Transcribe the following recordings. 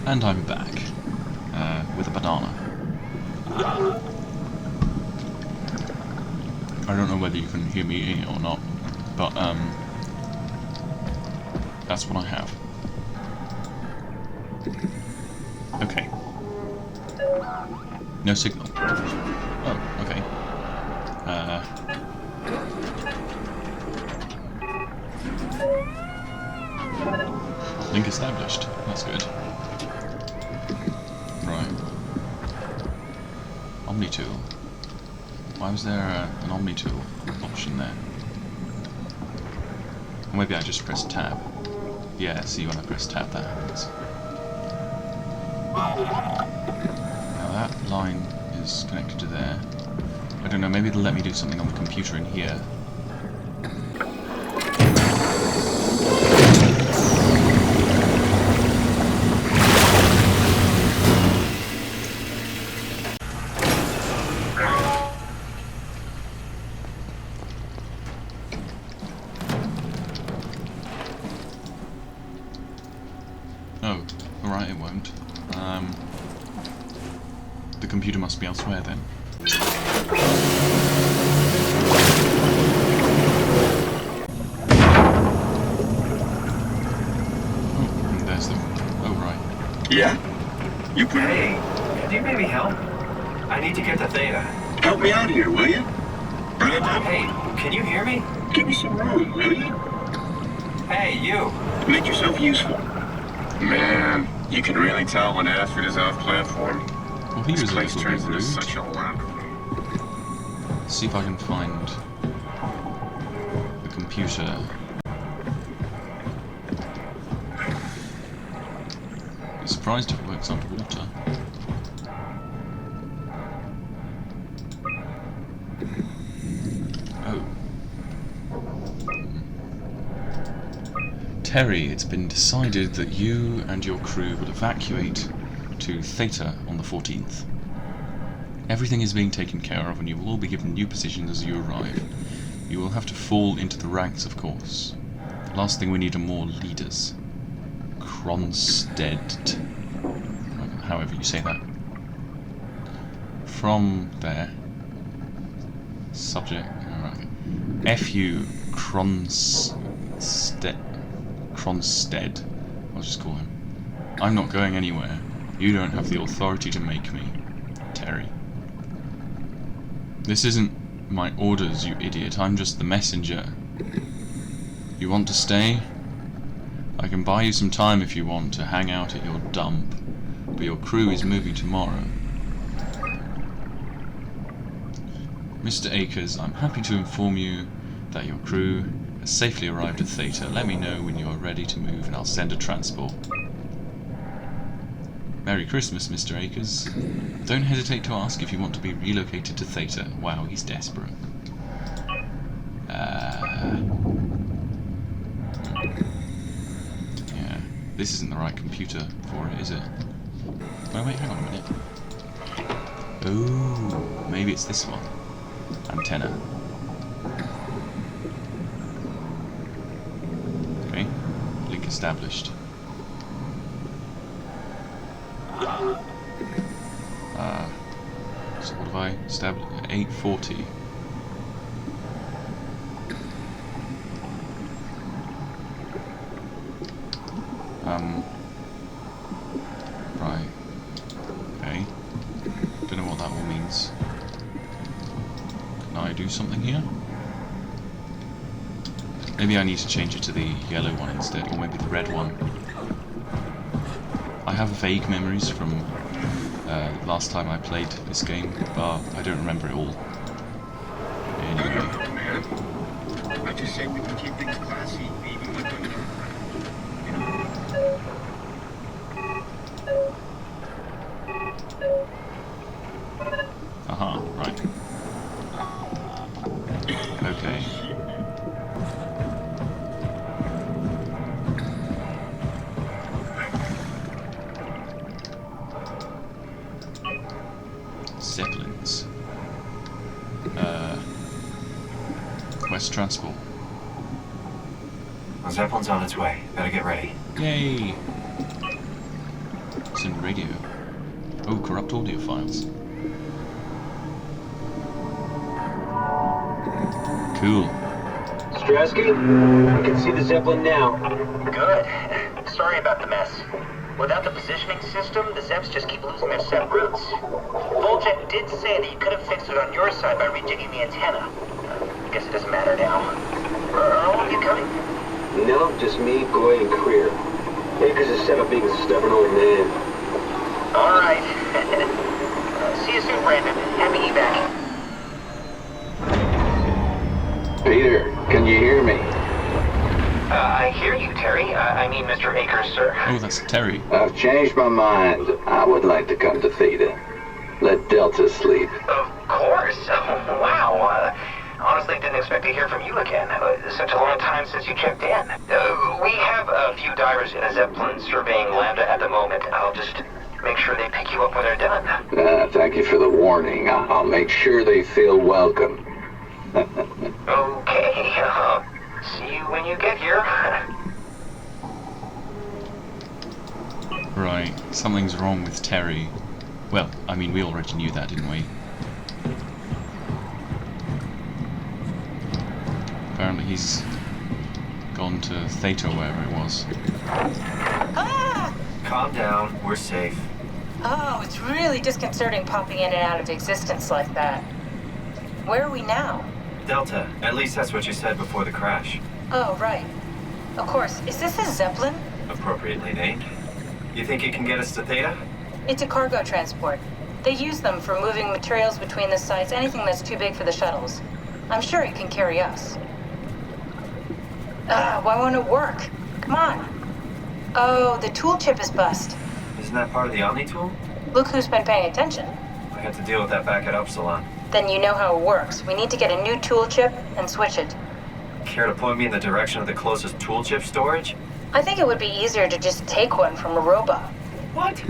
And I'm back. With a banana. I don't know whether you can hear me eating it or not, but that's what I have. Okay. No signal. Oh, okay. Link established. That's good. Right. Omni-tool. Why was there an Omni-tool option there? Or maybe I just pressed tab. Yeah, see, when I press tab that happens. Now that line is connected to there. I don't know, maybe it'll let me do something on the computer in here. Oh, alright, it won't. The computer must be elsewhere then. Oh, there's the... oh, right. Yeah? You put Hey, could you maybe help? I need to get to Theta. help me out here, will you? Bring it down. Hey, can you hear me? Give me some room, will you? Hey, you! Make yourself useful. Man, you can really tell when Astrid is off platform. Well, he This was a place little turns bit into rude. such a lab. Let's see if I can find the computer. I'm surprised if it works underwater. Oh. Terry, it's been decided that you and your crew will evacuate to Theta on the 14th. Everything is being taken care of and you will all be given new positions as you arrive. You will have to fall into the ranks, of course. The last thing we need are more leaders. Kronstedt. However you say that. From there. Subject. Right. F.U. Kronstedt. I'll just call him. I'm not going anywhere. You don't have the authority to make me. Terry. This isn't my orders, you idiot. I'm just the messenger. You want to stay? I can buy you some time if you want to hang out at your dump, but your crew is moving tomorrow. Mr. Akers, I'm happy to inform you that your crew has safely arrived at Theta. Let me know when you are ready to move and I'll send a transport. Merry Christmas, Mr. Akers. Don't hesitate to ask if you want to be relocated to Theta. Wow, he's desperate. Yeah, this isn't the right computer for it, is it? Oh wait, hang on a minute. Oh, maybe it's this one. Antenna. Okay, link established. So what have I established? 840. Right. Okay. Don't know what that all means. Can I do something here? Maybe I need to change it to the yellow one instead, or maybe the red one. I have vague memories from last time I played this game, but I don't remember it all. Anyway. I just say we can keep things classy, even with them. Aha, right. Okay. Zeppelins. West Transport. The Zeppelin's on its way. Better get ready. Yay! logs and radio. Oh, corrupt audio files. Cool. Strasky, I can see the Zeppelin now. Good. Sorry about the mess. Without the positioning system, the Zeps just keep losing their set routes. Voljet did say that you could have fixed it on your side by rejigging the antenna. Guess it doesn't matter now. Are all of you coming? No, just me, Goy, and Creer. Akers is set up being a stubborn old man. All right. See you soon, Brandon. Happy evac. Peter, can you hear me? I hear you, Terry. I mean, Mr. Akers, sir. Oh, that's Terry. I've changed my mind. I would like to come to Theta. Let Delta sleep. Of course. Wow. Honestly, didn't expect to hear from you again. Such a long time since you checked in. We have a few divers in a Zeppelin surveying Lambda at the moment. I'll just make sure they pick you up when they're done. Thank you for the warning. I'll make sure they feel welcome. Okay. See you when you get here. Right, something's wrong with Terry. Well, I mean, we already knew that, didn't we? Apparently he's gone to Theta, wherever it was. Ah! Calm down. We're safe. Oh, it's really disconcerting popping in and out of existence like that. Where are we now? Delta. At least that's what you said before the crash. Oh, right. Of course. Is this a Zeppelin? Appropriately named. You think it can get us to Theta? It's a cargo transport. They use them for moving materials between the sites, anything that's too big for the shuttles. I'm sure it can carry us. Why won't it work? Come on. Oh, the tool chip is bust. Isn't that part of the Omni tool? Look who's been paying attention. I had to deal with that back at Upsilon. Then you know how it works. We need to get a new tool chip and switch it. Care to point me in the direction of the closest tool chip storage? I think it would be easier to just take one from a robot. What?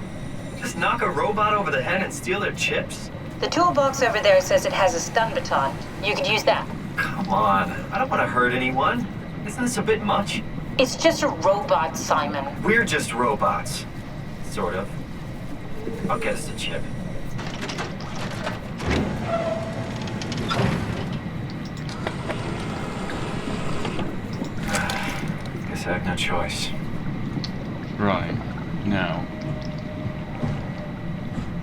Just knock a robot over the head and steal their chips? The toolbox over there says it has a stun baton. You could use that. Come on. I don't want to hurt anyone. Isn't this a bit much? It's just a robot, Simon. We're just robots. Sort of. I'll get us a chip. Guess I have no choice. Right, now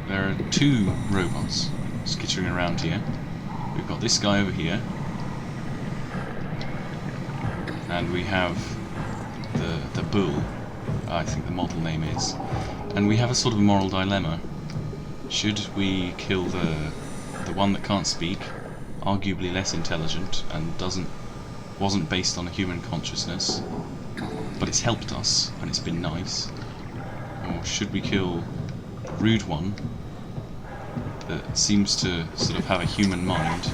there are two robots skittering around here. We've got this guy over here, and we have the bull, I think the model name is, and we have a sort of moral dilemma. Should we kill the one that can't speak, arguably less intelligent and wasn't based on a human consciousness, but it's helped us and it's been nice? Or should we kill the rude one that seems to sort of have a human mind,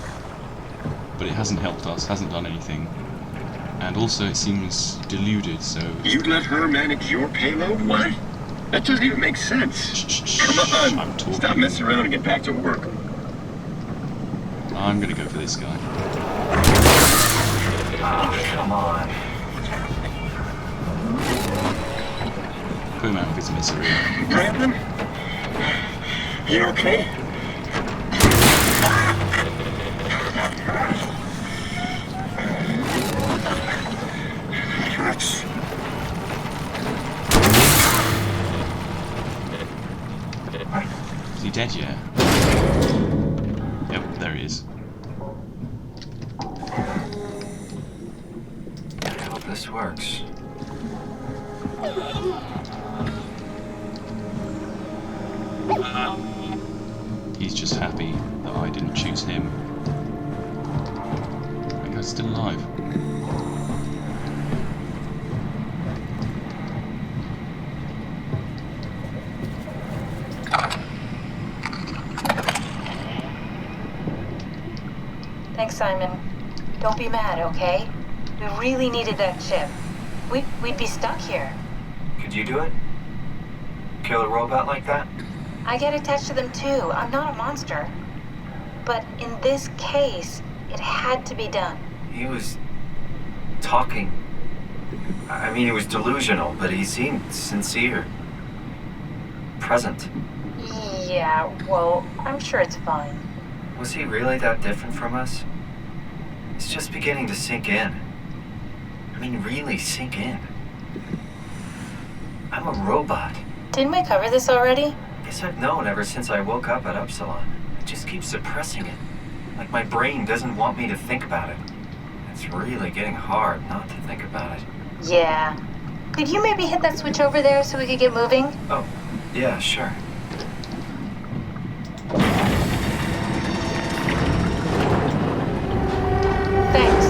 but it hasn't helped us, hasn't done anything, and also it seems deluded, so... You'd let her manage your payload? What? That doesn't even make sense. Come on! I'm talking. Stop messing around and get back to work. I'm gonna go for this guy. Oh, come on. Put him out of his misery. Brandon? You okay? Hurts. Is he dead yet? Yep, there he is. I hope this works. He's just happy that I didn't choose him. That guy's still alive. Thanks, Simon. Don't be mad, okay? We really needed that chip. We'd be stuck here. Could you do it? Kill a robot like that? I get attached to them too. I'm not a monster. But in this case, it had to be done. He was talking. I mean, he was delusional, but he seemed sincere. present. Yeah, well, I'm sure it's fine. Was he really that different from us? It's just beginning to sink in. I mean, really sink in. I'm a robot. Didn't we cover this already? Guess I've known ever since I woke up at Upsilon. I just keep suppressing it. Like my brain doesn't want me to think about it. It's really getting hard not to think about it. Yeah. Could you maybe hit that switch over there so we could get moving? Oh, yeah, sure. Thanks.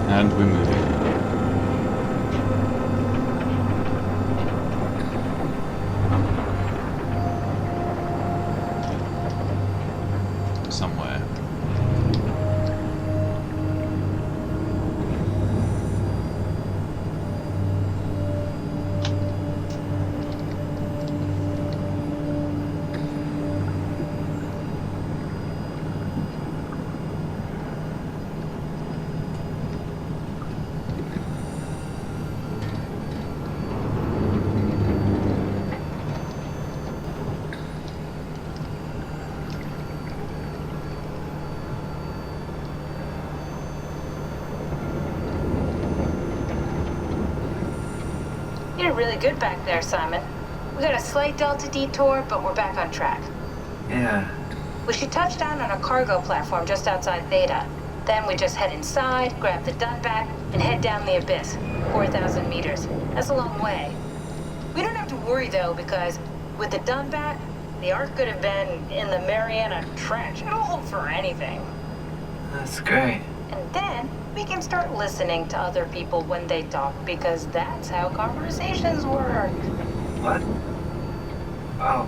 And we're moving. Somewhere. You did really good back there, Simon. We got a slight delta detour, but we're back on track. Yeah. We should touch down on a cargo platform just outside Theta. Then we just head inside, grab the Dunbat, and head down the abyss. 4,000 meters. That's a long way. We don't have to worry, though, because with the Dunbat, the Ark could have been in the Mariana Trench. It'll hold for anything. That's great. And then we can start listening to other people when they talk, because that's how conversations work. What? Oh,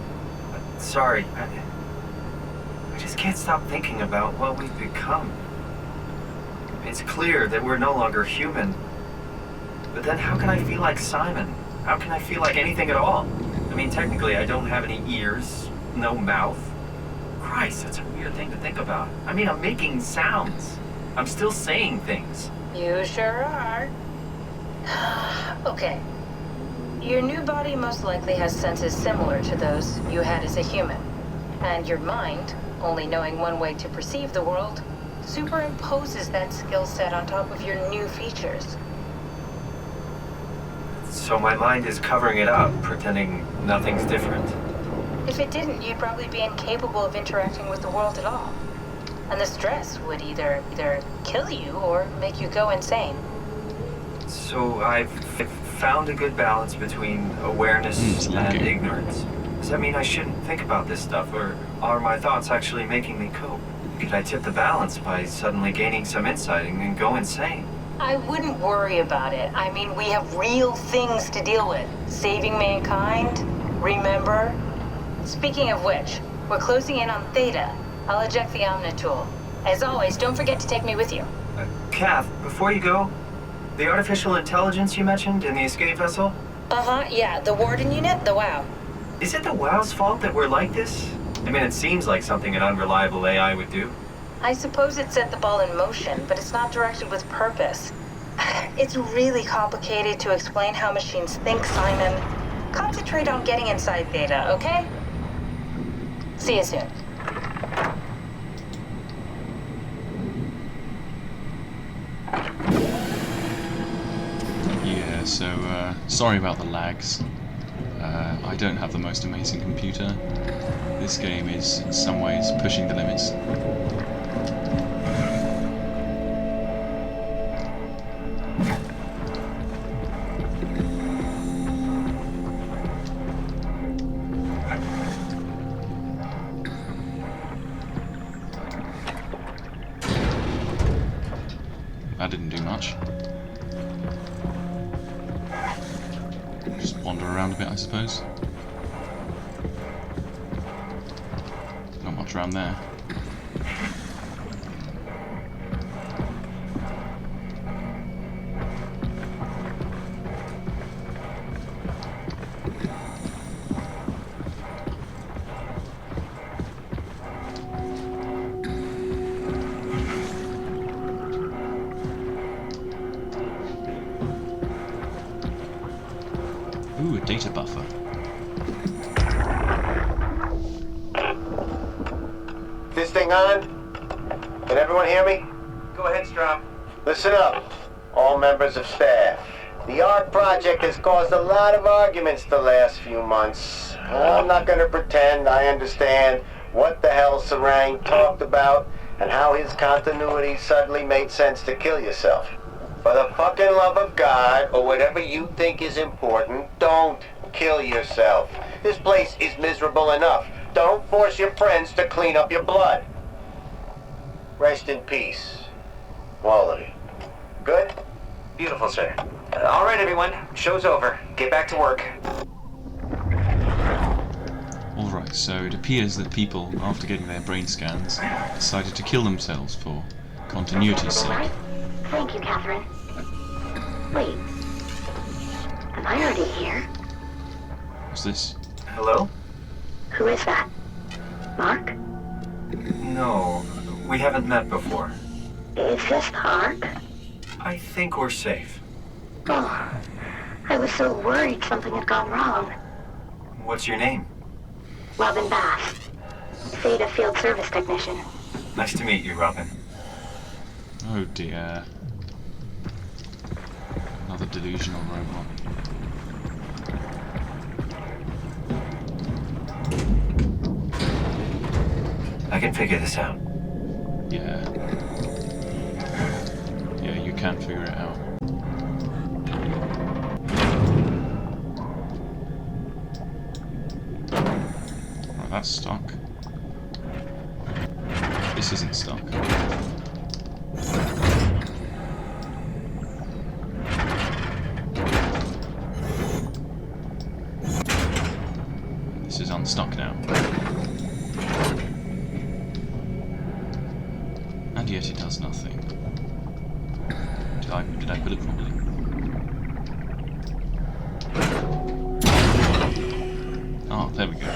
sorry. I just can't stop thinking about what we've become. It's clear that we're no longer human. But then how can I feel like Simon? How can I feel like anything at all? I mean, technically, I don't have any ears, no mouth. Christ, that's a weird thing to think about. I mean, I'm making sounds. I'm still saying things. You sure are. Okay. Your new body most likely has senses similar to those you had as a human. And your mind, only knowing one way to perceive the world, superimposes that skill set on top of your new features. So my mind is covering it up, pretending nothing's different. If it didn't, you'd probably be incapable of interacting with the world at all. And the stress would either kill you or make you go insane. So I've found a good balance between awareness and ignorance. Does that mean I shouldn't think about this stuff, or are my thoughts actually making me cope? Could I tip the balance by suddenly gaining some insight and go insane? I wouldn't worry about it. I mean, we have real things to deal with. Saving mankind, remember? Speaking of which, we're closing in on Theta. I'll eject the Omnitool. As always, don't forget to take me with you. Kath, before you go, the artificial intelligence you mentioned in the escape vessel? Uh-huh, yeah, the Warden unit, the WOW. Is it the WOW's fault that we're like this? I mean, it seems like something an unreliable AI would do. I suppose it set the ball in motion, but it's not directed with purpose. It's really complicated to explain how machines think, Simon. Concentrate on getting inside Theta, okay? See you soon. Yeah, so, sorry about the lags. I don't have the most amazing computer. This game is, in some ways, pushing the limits. That didn't do much. Just wander around a bit, I suppose. Not much around there. data buffer. This thing on? Can everyone hear me? Go ahead, Strom. Listen up, all members of staff. The ARC project has caused a lot of arguments the last few months. I'm not gonna pretend I understand what the hell Sarang talked about and how his continuity suddenly made sense to kill yourself. For the fucking love of God, or whatever you think is important, don't kill yourself. This place is miserable enough. Don't force your friends to clean up your blood. Rest in peace, all of you. Good? Beautiful, sir. All right, everyone. Show's over. Get back to work. Alright, so it appears that people, after getting their brain scans, decided to kill themselves for continuity's sake. Thank you, Catherine. Wait. Am I already here? What's this? Hello? Who is that? Mark? No, we haven't met before. Is this the Ark? I think we're safe. Oh, I was so worried something had gone wrong. What's your name? Robin Bass. Theta Field Service Technician. Nice to meet you, Robin. Oh dear. Another delusional robot. I can figure this out. Yeah. Yeah, you can figure it out. Right, that's stuck. This isn't stuck. This is unstuck now. And yet it does nothing. Did I put it properly? Oh, there we go.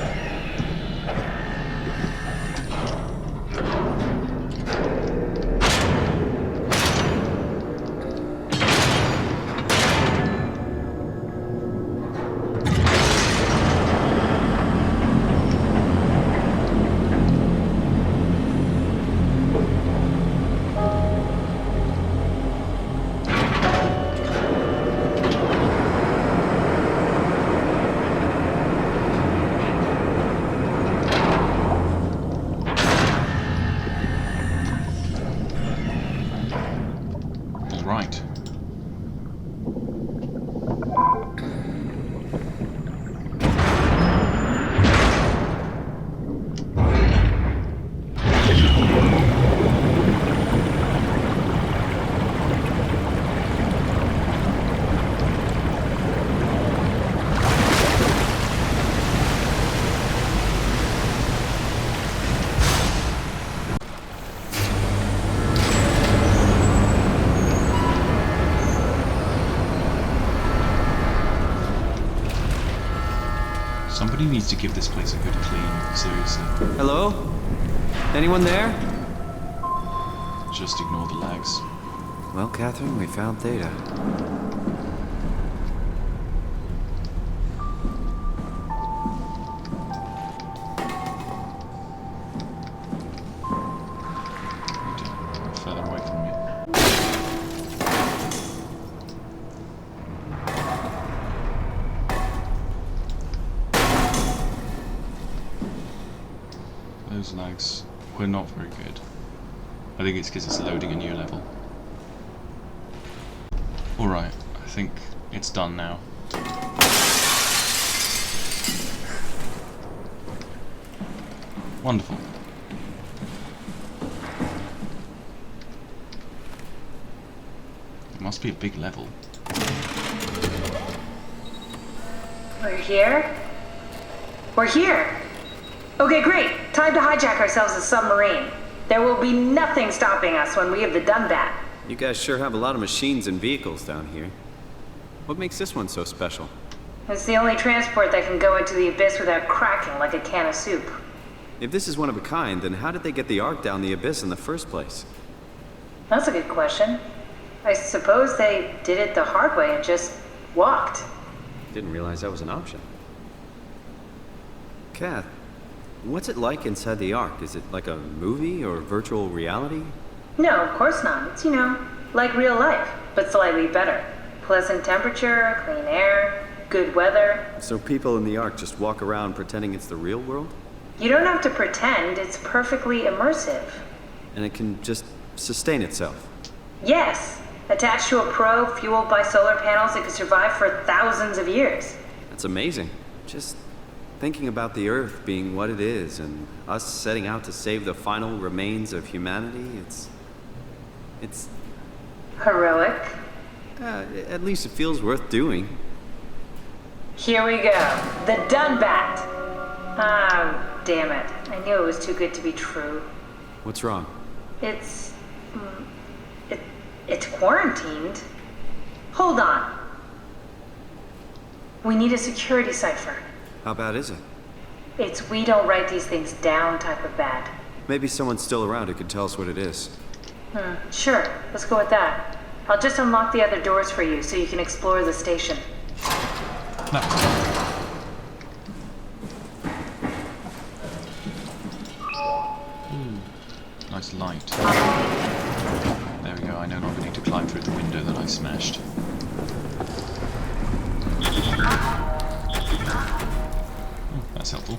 Right. Somebody needs to give this place a good clean, seriously. Hello? Anyone there? Just ignore the lags. Well, Catherine, we found Theta. Further away from me. Those lags were not very good. I think it's because it's loading a new level. Alright, I think it's done now. Wonderful. It must be a big level. We're here? We're here! Okay, great. Time to hijack ourselves a submarine. There will be nothing stopping us when we have done that. You guys sure have a lot of machines and vehicles down here. What makes this one so special? It's the only transport that can go into the abyss without cracking like a can of soup. If this is one of a kind, then how did they get the Ark down the abyss in the first place? That's a good question. I suppose they did it the hard way and just walked. Didn't realize that was an option. Kath, what's it like inside the Ark? Is it like a movie or virtual reality? No, of course not. It's, like real life, but slightly better. Pleasant temperature, clean air, good weather. So people in the Ark just walk around pretending it's the real world? You don't have to pretend, it's perfectly immersive. And it can just sustain itself? Yes. Attached to a probe fueled by solar panels, it could survive for thousands of years. That's amazing. Just thinking about the Earth being what it is and us setting out to save the final remains of humanity, it's Heroic. At least it feels worth doing. Here we go. The Dunbat. Oh, damn it. I knew it was too good to be true. What's wrong? It's quarantined. Hold on. We need a security cipher. How bad is it? It's we don't write these things down type of bad. Maybe someone's still around who could tell us what it is. Sure. Let's go with that. I'll just unlock the other doors for you so you can explore the station. No. Nice light. There we go, I no longer need to climb through the window that I smashed. That's helpful.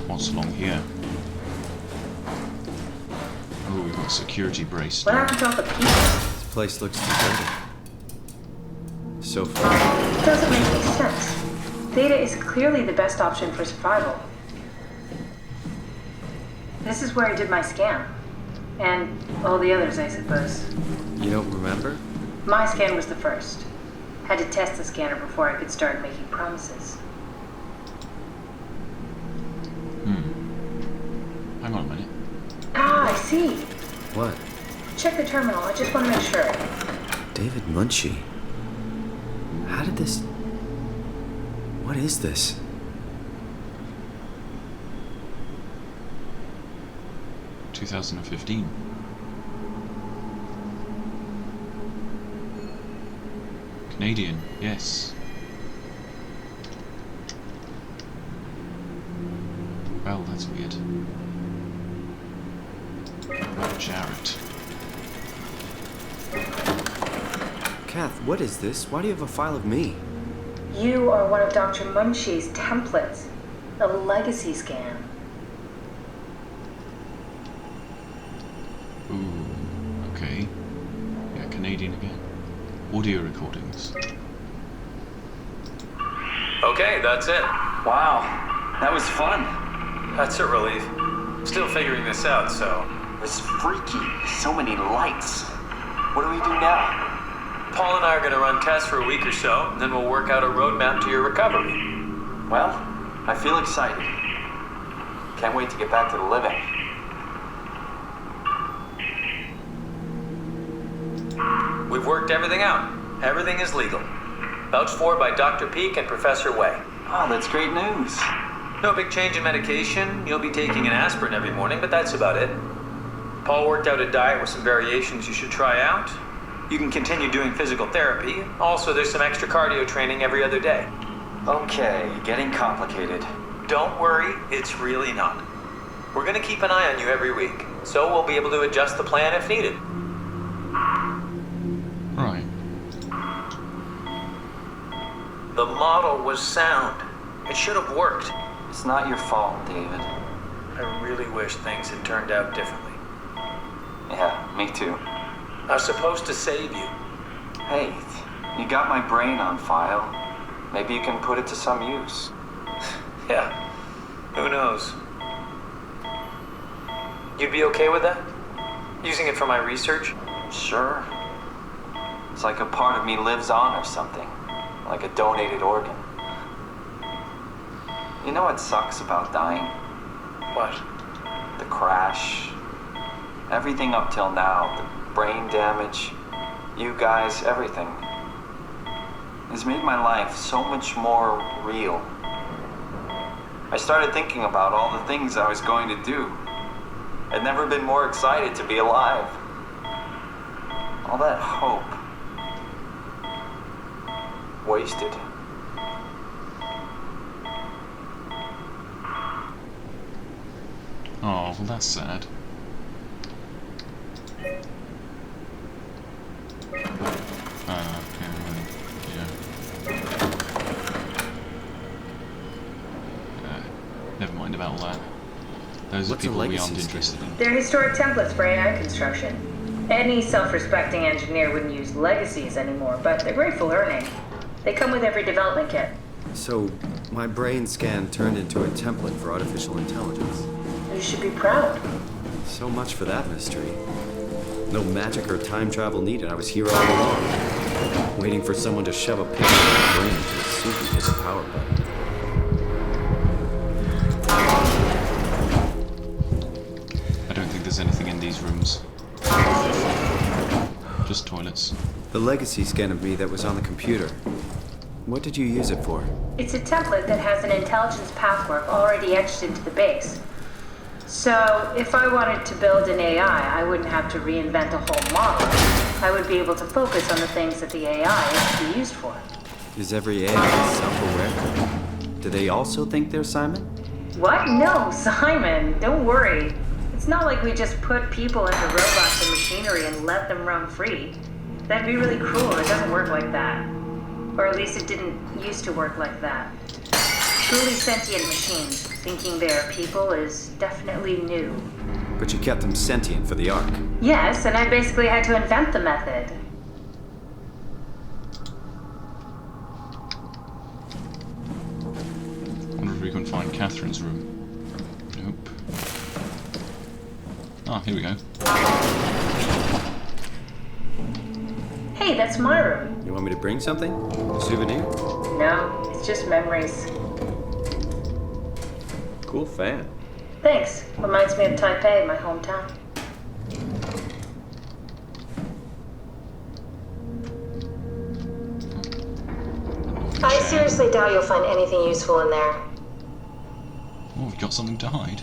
What's along here? Oh, we've got a security brace. What happened to all the people? This place looks deserted. So far. It doesn't make any sense. Theta is clearly the best option for survival. This is where I did my scan. And all the others, I suppose. You don't remember? My scan was the first. Had to test the scanner before I could start making promises. Hang on a minute. Ah, I see. What? Check the terminal. I just want to make sure. David Munchie. How did this... What is this? — 2015. Canadian, yes. Well, that's weird. Jarrett. Kath, what is this? Why do you have a file of me? You are one of Dr. Munchie's templates. A legacy scan. Ooh, okay. Yeah, Canadian again. Audio recordings. Okay, that's it. Wow, that was fun. That's a relief. Still figuring this out, so... It was freaky. So many lights. What do we do now? Paul and I are going to run tests for a week or so, and then we'll work out a roadmap to your recovery. Well, I feel excited. Can't wait to get back to the living. We've worked everything out. Everything is legal. Vouched for by Dr. Peak and Professor Way. Oh, that's great news. No big change in medication. You'll be taking an aspirin every morning, but that's about it. Paul worked out a diet with some variations you should try out. You can continue doing physical therapy. Also, there's some extra cardio training every other day. Okay, getting complicated. Don't worry, it's really not. We're going to keep an eye on you every week, so we'll be able to adjust the plan if needed. Right. The model was sound. It should have worked. It's not your fault, David. I really wish things had turned out differently. Yeah, me too. I was supposed to save you. Hey, you got my brain on file. Maybe you can put it to some use. Yeah, who knows? You'd be okay with that? Using it for my research? Sure. It's like a part of me lives on or something. Like a donated organ. You know what sucks about dying? What? The crash. Everything up till now, the brain damage, you guys, everything. It's made my life so much more real. I started thinking about all the things I was going to do. I'd never been more excited to be alive. All that hope. Wasted. Oh, well that's sad. Never mind about all that. Those are people we aren't interested in. They're historic templates for AI construction. Any self-respecting engineer wouldn't use legacies anymore, but they're great for learning. They come with every development kit. So, my brain scan turned into a template for artificial intelligence. You should be proud. So much for that mystery. No magic or time travel needed. I was here all along, waiting for someone to shove a picture of my brain into a suit and hit the power button. I don't think there's anything in these rooms. Just toilets. The legacy scan of me that was on the computer. What did you use it for? It's a template that has an intelligence pathwork already etched into the base. So, if I wanted to build an AI, I wouldn't have to reinvent a whole model. I would be able to focus on the things that the AI is to be used for. Is every AI self-aware? Do they also think they're Simon? What? No, Simon, don't worry. It's not like we just put people into robots and machinery and let them run free. That'd be really cruel. It doesn't work like that. Or at least it didn't used to work like that. Truly sentient machines thinking they are people is definitely new. But you kept them sentient for the Ark. Yes, and I basically had to invent the method. Wonder if we can find Catherine's room. Nope. Ah, here we go. Hey, that's my room. You want me to bring something? A souvenir? No, it's just memories. Cool fan. Thanks. Reminds me of Taipei, my hometown. I seriously doubt you'll find anything useful in there. Oh, we've got something to hide.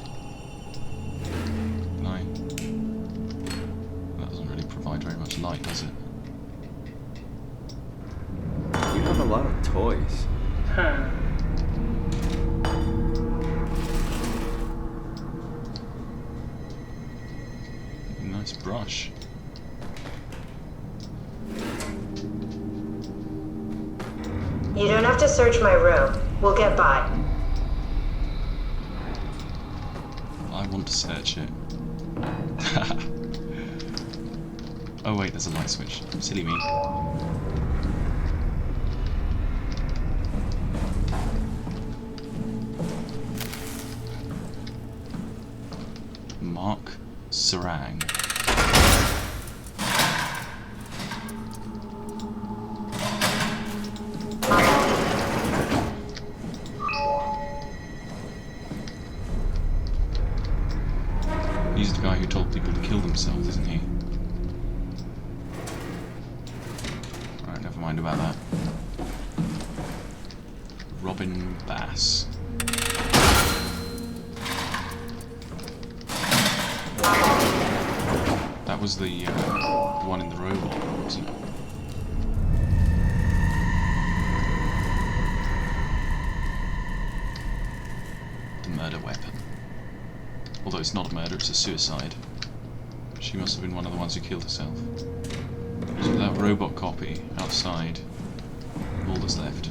No. That doesn't really provide very much light, does it? You have a lot of toys. Huh. Nice brush. You don't have to search my room. We'll get by. I want to search it. Oh wait, there's a light switch. Silly me. Mark Sarang. He's the guy who told people to kill themselves, isn't he? Alright, never mind about that. Robin Bass. That was the one in the robot, wasn't it? The murder weapon. Although it's not a murder, it's a suicide. She must have been one of the ones who killed herself. So that robot copy outside, all that's left.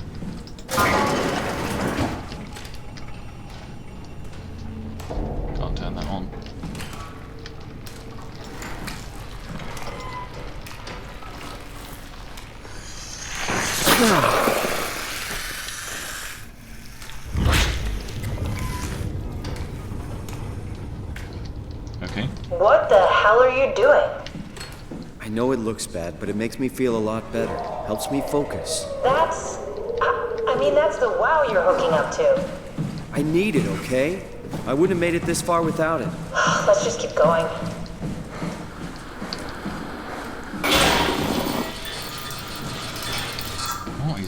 Can't turn that on. Okay. What the hell are you doing? I know it looks bad, but it makes me feel a lot better. Helps me focus. That's... I mean, that's the wow you're hooking up to. I need it, okay? I wouldn't have made it this far without it. Let's just keep going.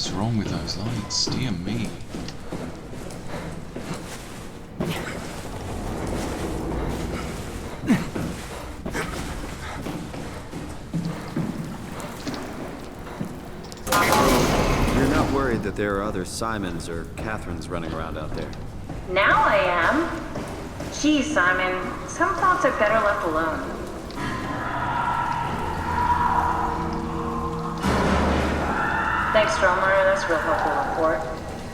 What's wrong with those lights? Dear me. You're not worried that there are other Simons or Catherines running around out there? Now I am. Gee, Simon, some thoughts are better left alone. Thanks, Stromer. That's a real helpful report.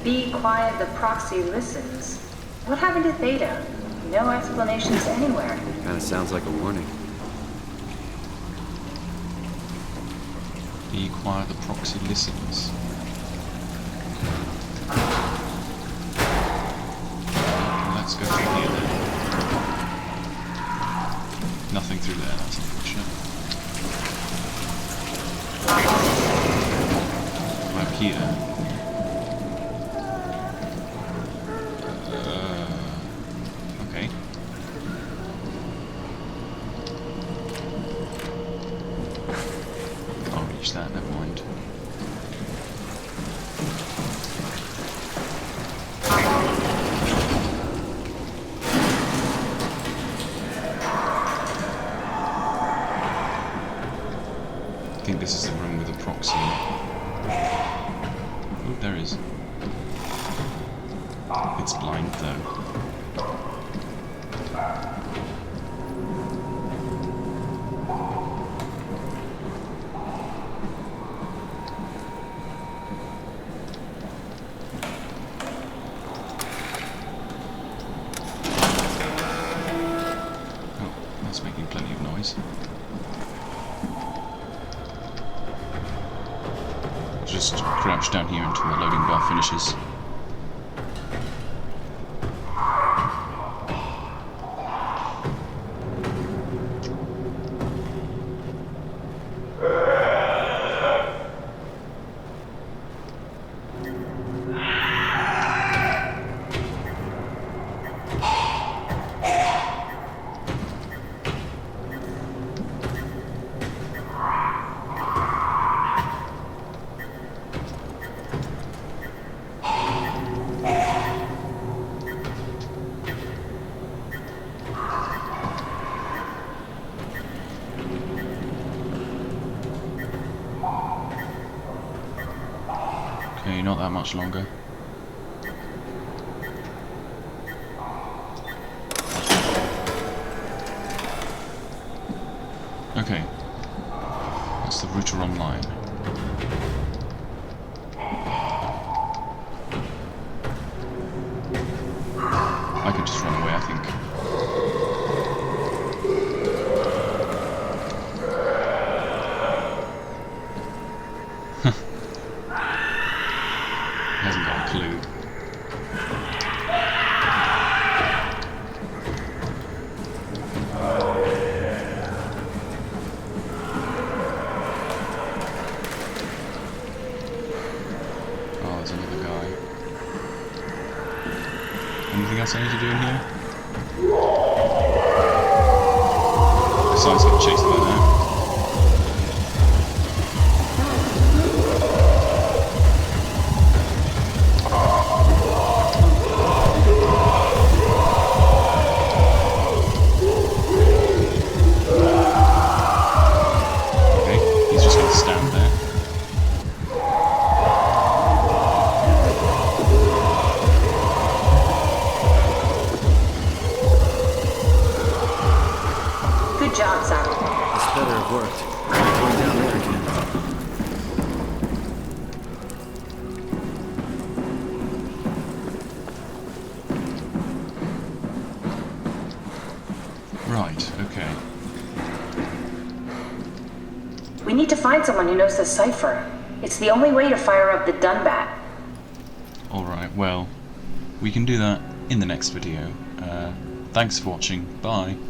Be quiet, the proxy listens. What happened to Theta? No explanations anywhere. Kinda sounds like a warning. Be quiet, the proxy listens. Let's go through here then. Nothing through there, that's unfortunate. Up here. Okay. I'll reach that, never mind. I think this is the room with the proxy. Oh, there is. It's blind though. Oh, that's making plenty of noise. Just crouch down here until the loading bar finishes. Okay, not that much longer. Okay, that's the router online. I could just run away, I think. Hasn't got a clue. Oh, there's another guy. Anything else I need to do in here? Besides get chased by that. Stand there. Good job, Simon. This better have worked. I'm going down there again. Right, okay. We need to find someone who knows the cipher. It's the only way to fire up the Dunbat. Alright, well, we can do that in the next video. Thanks for watching. Bye.